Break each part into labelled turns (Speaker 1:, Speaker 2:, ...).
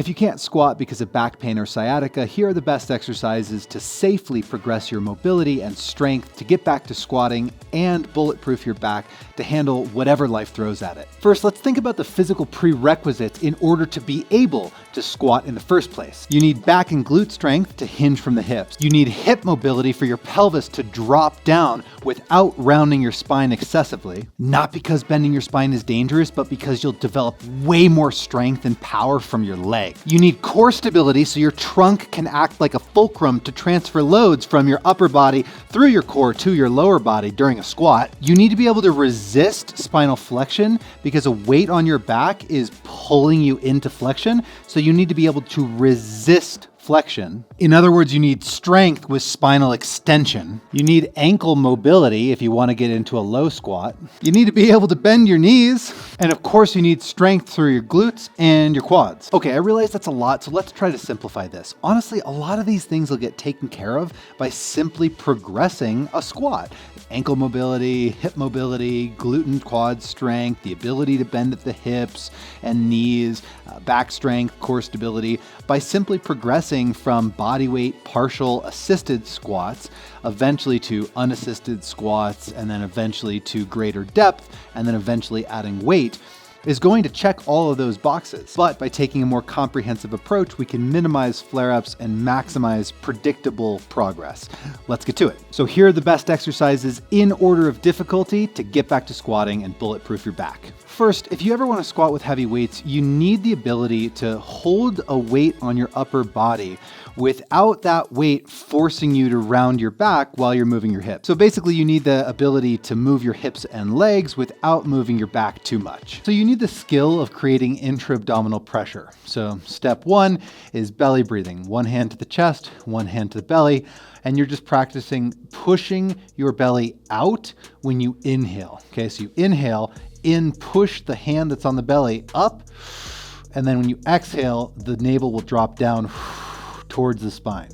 Speaker 1: If you can't squat because of back pain or sciatica, here are the best exercises to safely progress your mobility and strength to get back to squatting and bulletproof your back to handle whatever life throws at it. First, let's think about the physical prerequisites in order to be able to squat in the first place. You need back and glute strength to hinge from the hips. You need hip mobility for your pelvis to drop down without rounding your spine excessively. Not because bending your spine is dangerous, but because you'll develop way more strength and power from your leg. You need core stability so your trunk can act like a fulcrum to transfer loads from your upper body through your core to your lower body during a squat. You need to be able to resist spinal flexion because a weight on your back is pulling you into flexion, so you need to be able to resist flexion. In other words, you need strength with spinal extension. You need ankle mobility if you want to get into a low squat. You need to be able to bend your knees. And of course, you need strength through your glutes and your quads. Okay, I realize that's a lot, so let's try to simplify this. Honestly, a lot of these things will get taken care of by simply progressing a squat. Ankle mobility, hip mobility, glute and quad strength, the ability to bend at the hips and knees, back strength, core stability, by simply progressing from body weight partial assisted squats, eventually to unassisted squats, and then eventually to greater depth, and then eventually adding weight, is going to check all of those boxes. But by taking a more comprehensive approach, we can minimize flare-ups and maximize predictable progress. Let's get to it. So here are the best exercises in order of difficulty to get back to squatting and bulletproof your back. First, if you ever want to squat with heavy weights, you need the ability to hold a weight on your upper body without that weight forcing you to round your back while you're moving your hips. So basically you need the ability to move your hips and legs without moving your back too much. So you need the skill of creating intra-abdominal pressure. So step one is belly breathing. One hand to the chest, one hand to the belly, and you're just practicing pushing your belly out when you inhale. Okay, so you inhale, push the hand that's on the belly up, and then when you exhale, the navel will drop down towards the spine.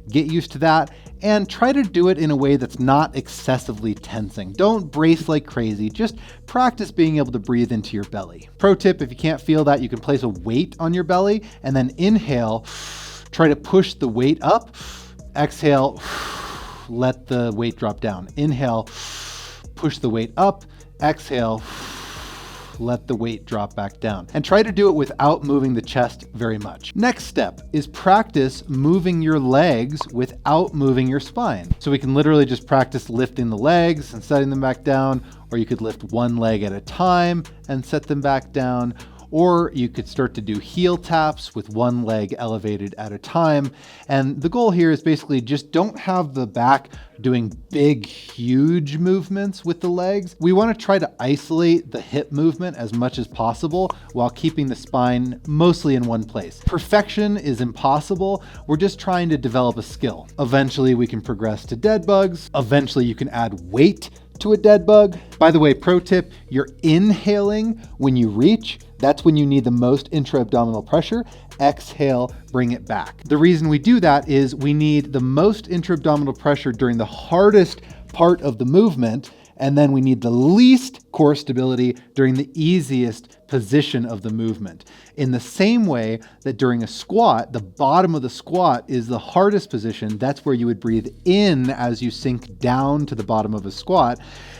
Speaker 1: Get used to that and try to do it in a way that's not excessively tensing. Don't brace like crazy, just practice being able to breathe into your belly. Pro tip, if you can't feel that, you can place a weight on your belly and then inhale, try to push the weight up, exhale, let the weight drop down. Inhale, push the weight up, exhale, let the weight drop back down. And try to do it without moving the chest very much. Next step is practice moving your legs without moving your spine. So we can literally just practice lifting the legs and setting them back down, or you could lift one leg at a time and set them back down. Or you could start to do heel taps with one leg elevated at a time. And the goal here is basically just don't have the back doing big, huge movements with the legs. We want to try to isolate the hip movement as much as possible while keeping the spine mostly in one place. Perfection is impossible. We're just trying to develop a skill. Eventually we can progress to dead bugs. Eventually you can add weight to a dead bug. By the way, pro tip, you're inhaling when you reach. That's when you need the most intra-abdominal pressure. Exhale, bring it back. The reason we do that is we need the most intra-abdominal pressure during the hardest part of the movement, and then we need the least core stability during the easiest position of the movement. In the same way that during a squat, the bottom of the squat is the hardest position. That's where you would breathe in as you sink down to the bottom of a squat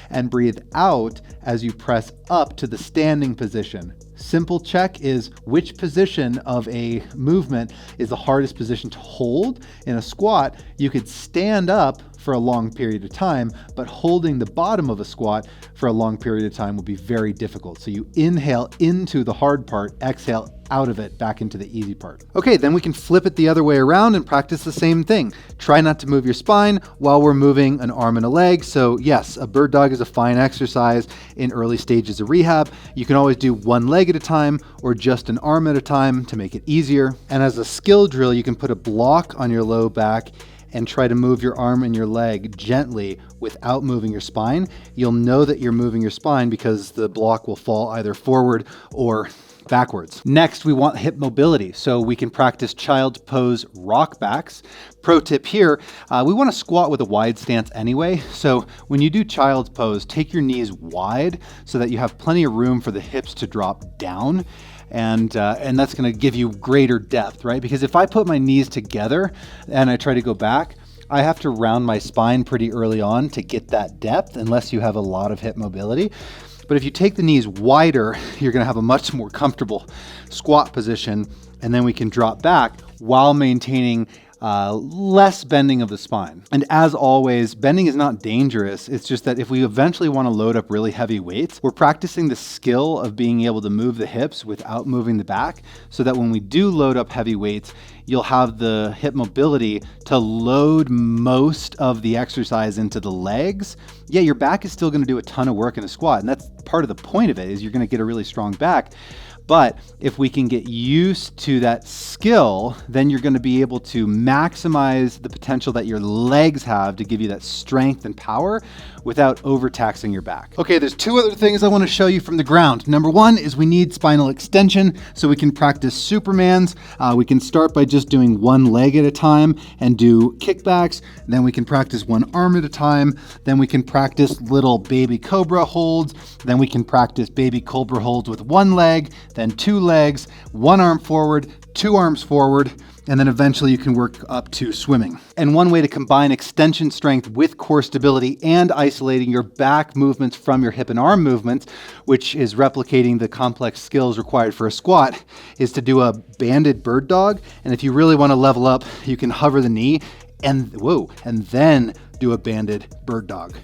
Speaker 1: and breathe out as you press up to the standing position. Simple check is which position of a movement is the hardest position to hold. In a squat, you could stand up for a long period of time, but holding the bottom of a squat for a long period of time will be very difficult. So you inhale into the hard part, exhale out of it back into the easy part. Okay, then we can flip it the other way around and practice the same thing. Try not to move your spine while we're moving an arm and a leg. So yes, a bird dog is a fine exercise in early stages of rehab. You can always do one leg at a time or just an arm at a time to make it easier. And as a skill drill, you can put a block on your low back and try to move your arm and your leg gently without moving your spine. You'll know that you're moving your spine because the block will fall either forward or backwards. Next, we want hip mobility, so we can practice child's pose rock backs. Pro tip here, we want to squat with a wide stance anyway, so when you do child's pose, take your knees wide so that you have plenty of room for the hips to drop down. and that's going to give you greater depth, right? Because if I put my knees together and I try to go back, I have to round my spine pretty early on to get that depth, unless you have a lot of hip mobility. But if you take the knees wider, you're going to have a much more comfortable squat position, and then we can drop back while maintaining less bending of the spine. And as always, bending is not dangerous. It's just that if we eventually want to load up really heavy weights, we're practicing the skill of being able to move the hips without moving the back, so that when we do load up heavy weights, you'll have the hip mobility to load most of the exercise into the legs. Yeah, your back is still going to do a ton of work in a squat, and that's part of the point of it, is you're going to get a really strong back. But if we can get used to that skill, then you're going to be able to maximize the potential that your legs have to give you that strength and power without overtaxing your back. Okay, there's two other things I want to show you from the ground. Number one is we need spinal extension so we can practice Supermans. We can start by just doing one leg at a time and do kickbacks. Then we can practice one arm at a time. Then we can practice little baby cobra holds. Then we can practice baby cobra holds with one leg, then two legs, one arm forward, two arms forward, and then eventually you can work up to swimming. And one way to combine extension strength with core stability and isolating your back movements from your hip and arm movements, which is replicating the complex skills required for a squat, is to do a banded bird dog. And if you really want to level up, you can hover the knee and then do a banded bird dog.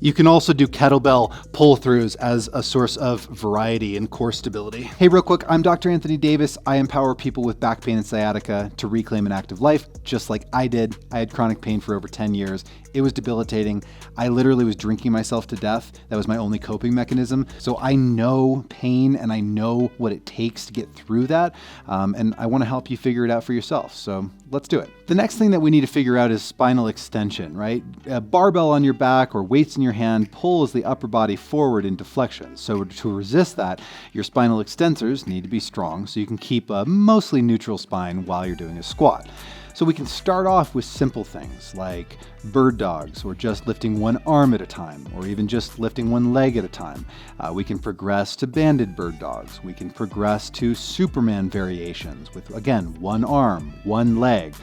Speaker 1: You can also do kettlebell pull-throughs as a source of variety and core stability. Hey, real quick, I'm Dr. Anthony Davis. I empower people with back pain and sciatica to reclaim an active life, just like I did. I had chronic pain for over 10 years. It was debilitating. I literally was drinking myself to death. That was my only coping mechanism. So I know pain and I know what it takes to get through that. And I want to help you figure it out for yourself. So let's do it. The next thing that we need to figure out is spinal extension, right? A barbell on your back or weights in your hand pulls the upper body forward into flexion. So to resist that, your spinal extensors need to be strong so you can keep a mostly neutral spine while you're doing a squat. So we can start off with simple things like bird dogs, or just lifting one arm at a time, or even just lifting one leg at a time. We can progress to banded bird dogs. We can progress to Superman variations with, again, one arm, one leg.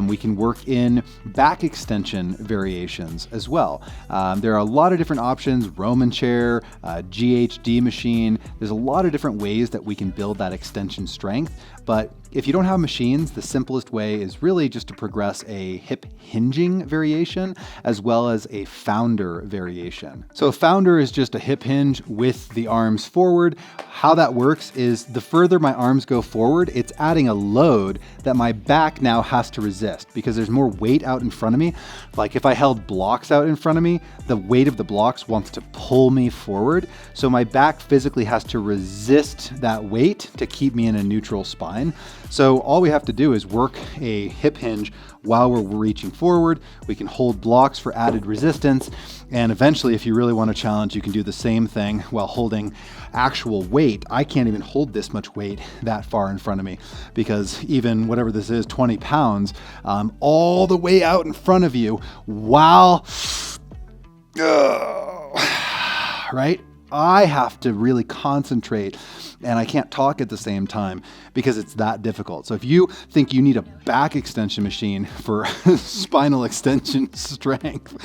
Speaker 1: We can work in back extension variations as well. There are a lot of different options, Roman chair, GHD machine. There's a lot of different ways that we can build that extension strength. But if you don't have machines, the simplest way is really just to progress a hip hinging variation as well as a founder variation. So a founder is just a hip hinge with the arms forward. How that works is the further my arms go forward, it's adding a load that my back now has to resist because there's more weight out in front of me. Like if I held blocks out in front of me, the weight of the blocks wants to pull me forward. So my back physically has to resist that weight to keep me in a neutral spine. So all we have to do is work a hip hinge while we're reaching forward. We can hold blocks for added resistance. And eventually, if you really want to challenge, you can do the same thing while holding actual weight. I can't even hold this much weight that far in front of me because even whatever this is, 20 pounds, all the way out in front of you while, right? I have to really concentrate and I can't talk at the same time because it's that difficult. So if you think you need a back extension machine for spinal extension strength,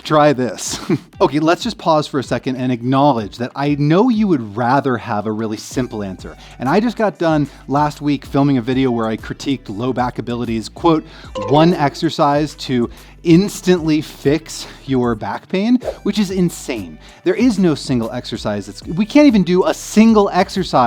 Speaker 1: try this. Okay, let's just pause for a second and acknowledge that I know you would rather have a really simple answer. And I just got done last week filming a video where I critiqued low back abilities, quote, one exercise to instantly fix your back pain, which is insane. There is no single exercise. We can't even do a single exercise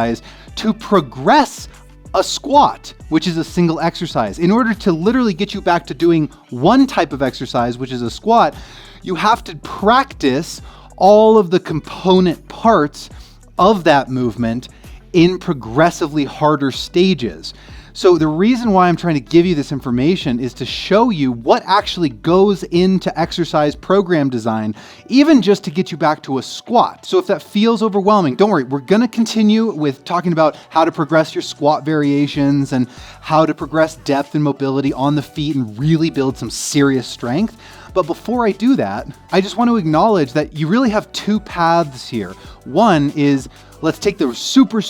Speaker 1: to progress a squat, which is a single exercise. In order to literally get you back to doing one type of exercise, which is a squat, you have to practice all of the component parts of that movement in progressively harder stages. So the reason why I'm trying to give you this information is to show you what actually goes into exercise program design, even just to get you back to a squat. So if that feels overwhelming, don't worry, we're gonna continue with talking about how to progress your squat variations and how to progress depth and mobility on the feet and really build some serious strength. But before I do that, I just want to acknowledge that you really have two paths here. One is, let's take the super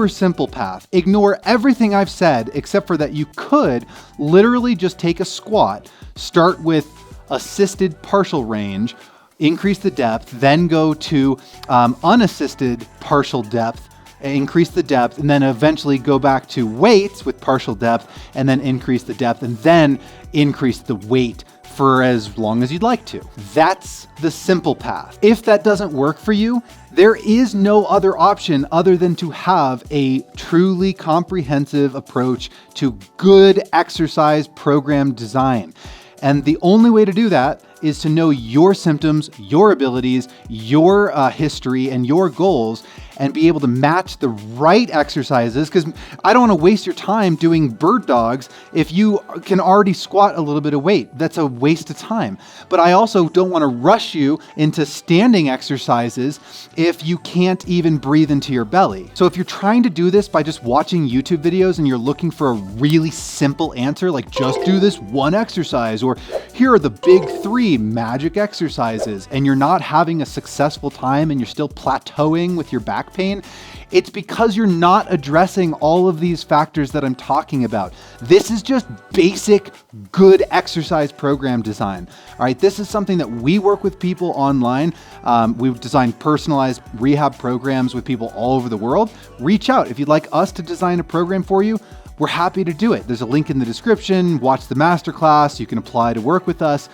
Speaker 1: simple path. Ignore everything I've said, except for that you could literally just take a squat, start with assisted partial range, increase the depth, then go to unassisted partial depth, increase the depth, and then eventually go back to weights with partial depth, and then increase the depth, and then increase the weight for as long as you'd like to. That's the simple path. If that doesn't work for you, there is no other option other than to have a truly comprehensive approach to good exercise program design. And the only way to do that is to know your symptoms, your abilities, your history, and your goals, and be able to match the right exercises, because I don't want to waste your time doing bird dogs if you can already squat a little bit of weight. That's a waste of time. But I also don't want to rush you into standing exercises if you can't even breathe into your belly. So if you're trying to do this by just watching YouTube videos and you're looking for a really simple answer, like just do this one exercise, or here are the big 3 magic exercises, and you're not having a successful time and you're still plateauing with your back pain, it's because you're not addressing all of these factors that I'm talking about. This is just basic good exercise program design. All right, this is something that we work with people online. We've designed personalized rehab programs with people all over the world. Reach out if you'd like us to design a program for you. We're happy to do it. There's a link in the description. Watch the masterclass. You can apply to work with us.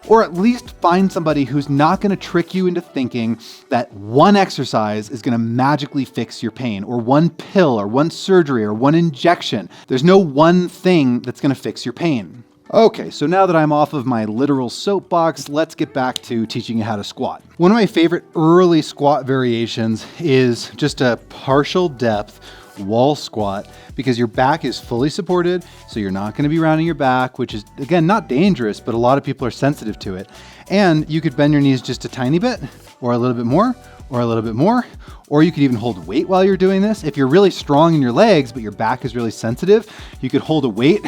Speaker 1: Or at least find somebody who's not going to trick you into thinking that one exercise is going to magically fix your pain, or one pill, or one surgery, or one injection. There's no one thing that's going to fix your pain. Okay, so now that I'm off of my literal soapbox, let's get back to teaching you how to squat. One of my favorite early squat variations is just a partial depth wall squat, because your back is fully supported, so you're not going to be rounding your back, which is, again, not dangerous, but a lot of people are sensitive to it. And you could bend your knees just a tiny bit, or a little bit more, or a little bit more, or you could even hold weight while you're doing this. If you're really strong in your legs, but your back is really sensitive, you could hold a weight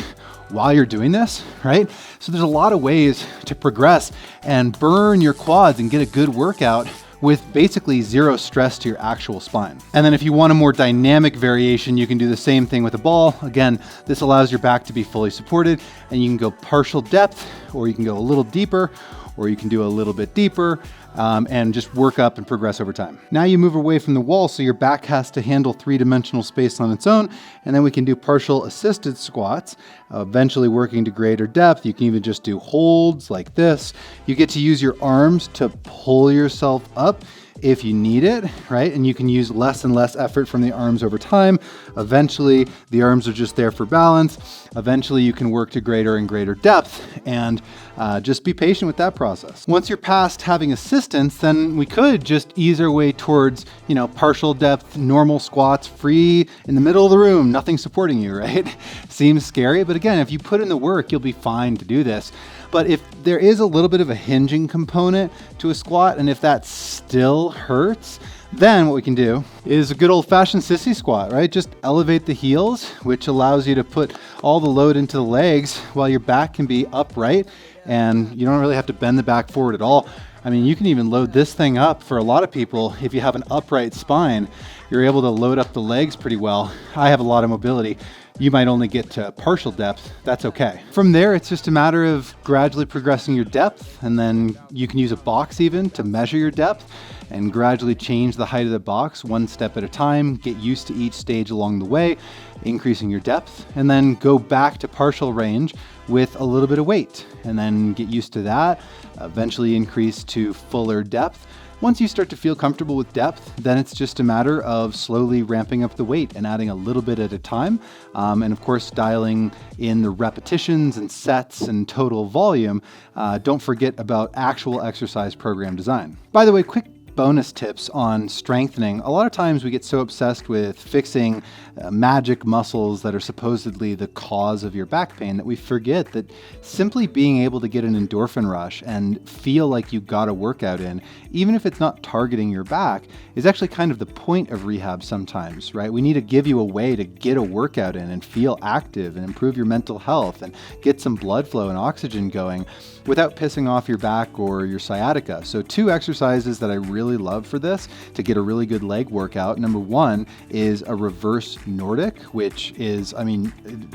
Speaker 1: while you're doing this, right? So there's a lot of ways to progress and burn your quads and get a good workout with basically zero stress to your actual spine. And then if you want a more dynamic variation, you can do the same thing with a ball. Again, this allows your back to be fully supported, and you can go partial depth, or you can go a little deeper, or you can do a little bit deeper, and just work up and progress over time. Now you move away from the wall, so your back has to handle 3-dimensional space on its own, and then we can do partial assisted squats, eventually working to greater depth. You can even just do holds like this. You get to use your arms to pull yourself up if you need it, right? And you can use less and less effort from the arms over time. Eventually, the arms are just there for balance. Eventually, you can work to greater and greater depth, and just be patient with that process. Once you're past having assistance, then we could just ease our way towards, partial depth, normal squats, free in the middle of the room, nothing supporting you, right? Seems scary, but again, if you put in the work, you'll be fine to do this. But if there is a little bit of a hinging component to a squat, and if that still hurts, then what we can do is a good old-fashioned sissy squat, right? Just elevate the heels, which allows you to put all the load into the legs while your back can be upright, and you don't really have to bend the back forward at all. I mean, you can even load this thing up for a lot of people. If you have an upright spine, you're able to load up the legs pretty well. I have a lot of mobility. You might only get to partial depth. That's okay. From there, it's just a matter of gradually progressing your depth, and then you can use a box even to measure your depth and gradually change the height of the box one step at a time. Get used to each stage along the way, increasing your depth, and then go back to partial range with a little bit of weight, and then get used to that, eventually increase to fuller depth. Once you start to feel comfortable with depth, then it's just a matter of slowly ramping up the weight and adding a little bit at a time. And of course, dialing in the repetitions and sets and total volume. Don't forget about actual exercise program design. By the way, quick bonus tips on strengthening. A lot of times we get so obsessed with fixing magic muscles that are supposedly the cause of your back pain that we forget that simply being able to get an endorphin rush and feel like you got a workout in, even if it's not targeting your back, is actually kind of the point of rehab sometimes, right? We need to give you a way to get a workout in and feel active and improve your mental health and get some blood flow and oxygen going without pissing off your back or your sciatica. So 2 exercises that I really love for this to get a really good leg workout. Number 1 is a reverse Nordic, which is,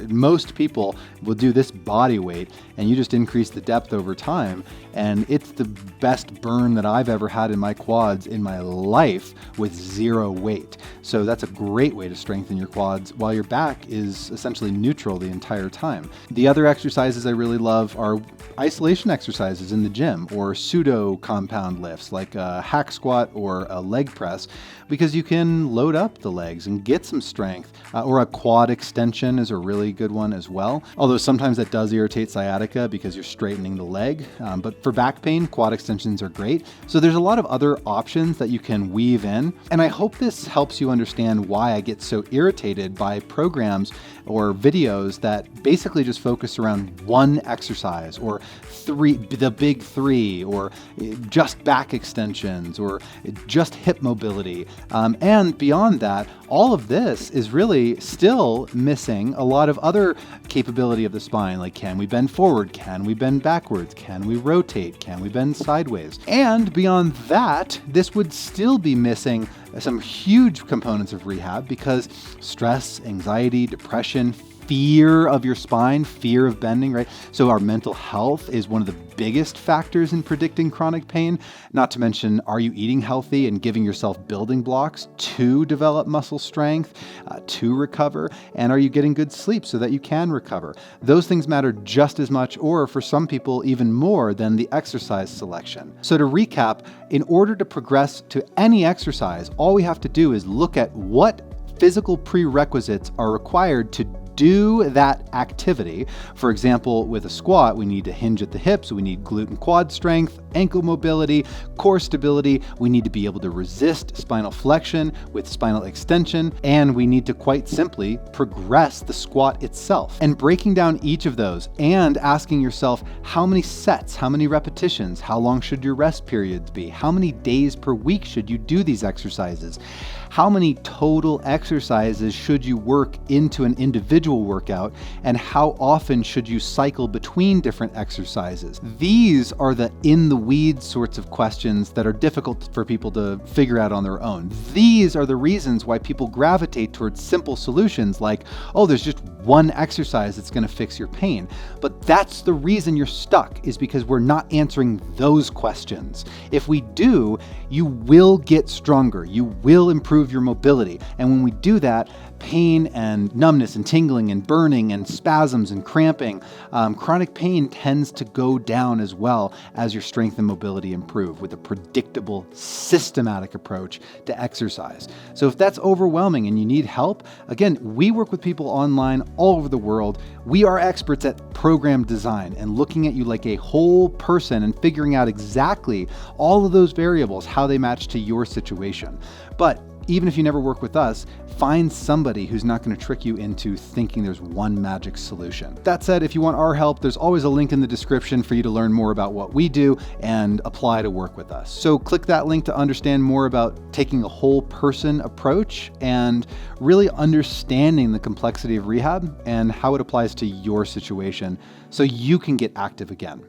Speaker 1: most people will do this body weight and you just increase the depth over time. And it's the best burn that I've ever had in my quads in my life with 0 weight. So that's a great way to strengthen your quads while your back is essentially neutral the entire time. The other exercises I really love are isolation exercises in the gym or pseudo compound lifts like a hack squat or a leg press, because you can load up the legs and get some strength. Or a quad extension is a really good one as well. Although sometimes that does irritate sciatica because you're straightening the leg. But for back pain, quad extensions are great. So there's a lot of other options that you can weave in. And I hope this helps you understand why I get so irritated by programs or videos that basically just focus around one exercise or the big 3, or just back extensions or just hip mobility. And beyond that, all of this is really still missing a lot of other capability of the spine, like can we bend forward? Can we bend backwards? Can we rotate? Can we bend sideways? And beyond that, this would still be missing some huge components of rehab because stress, anxiety, depression, fear of your spine, fear of bending, right? So our mental health is one of the biggest factors in predicting chronic pain. Not to mention, are you eating healthy and giving yourself building blocks to develop muscle strength, to recover? And are you getting good sleep so that you can recover? Those things matter just as much, or for some people, even more than the exercise selection. So to recap, in order to progress to any exercise, all we have to do is look at what physical prerequisites are required to do that activity. For example, with a squat, we need to hinge at the hips, we need glute and quad strength, ankle mobility, core stability, we need to be able to resist spinal flexion with spinal extension, and we need to quite simply progress the squat itself. And breaking down each of those and asking yourself how many sets, how many repetitions, how long should your rest periods be, how many days per week should you do these exercises, how many total exercises should you work into an individual workout, and how often should you cycle between different exercises. These are the in-the-weeds sorts of questions that are difficult for people to figure out on their own. These are the reasons why people gravitate towards simple solutions like, oh, there's just one exercise that's going to fix your pain. But that's the reason you're stuck, is because we're not answering those questions. If we do, you will get stronger. You will improve your mobility. And when we do that, pain and numbness and tingling and burning and spasms and cramping, chronic pain tends to go down as well as your strength and mobility improve with a predictable, systematic approach to exercise. So if that's overwhelming and you need help, again, we work with people online all over the world. We are experts at program design and looking at you like a whole person and figuring out exactly all of those variables, how they match to your situation. But even if you never work with us, find somebody who's not going to trick you into thinking there's one magic solution. That said, if you want our help, there's always a link in the description for you to learn more about what we do and apply to work with us. So click that link to understand more about taking a whole person approach and really understanding the complexity of rehab and how it applies to your situation so you can get active again.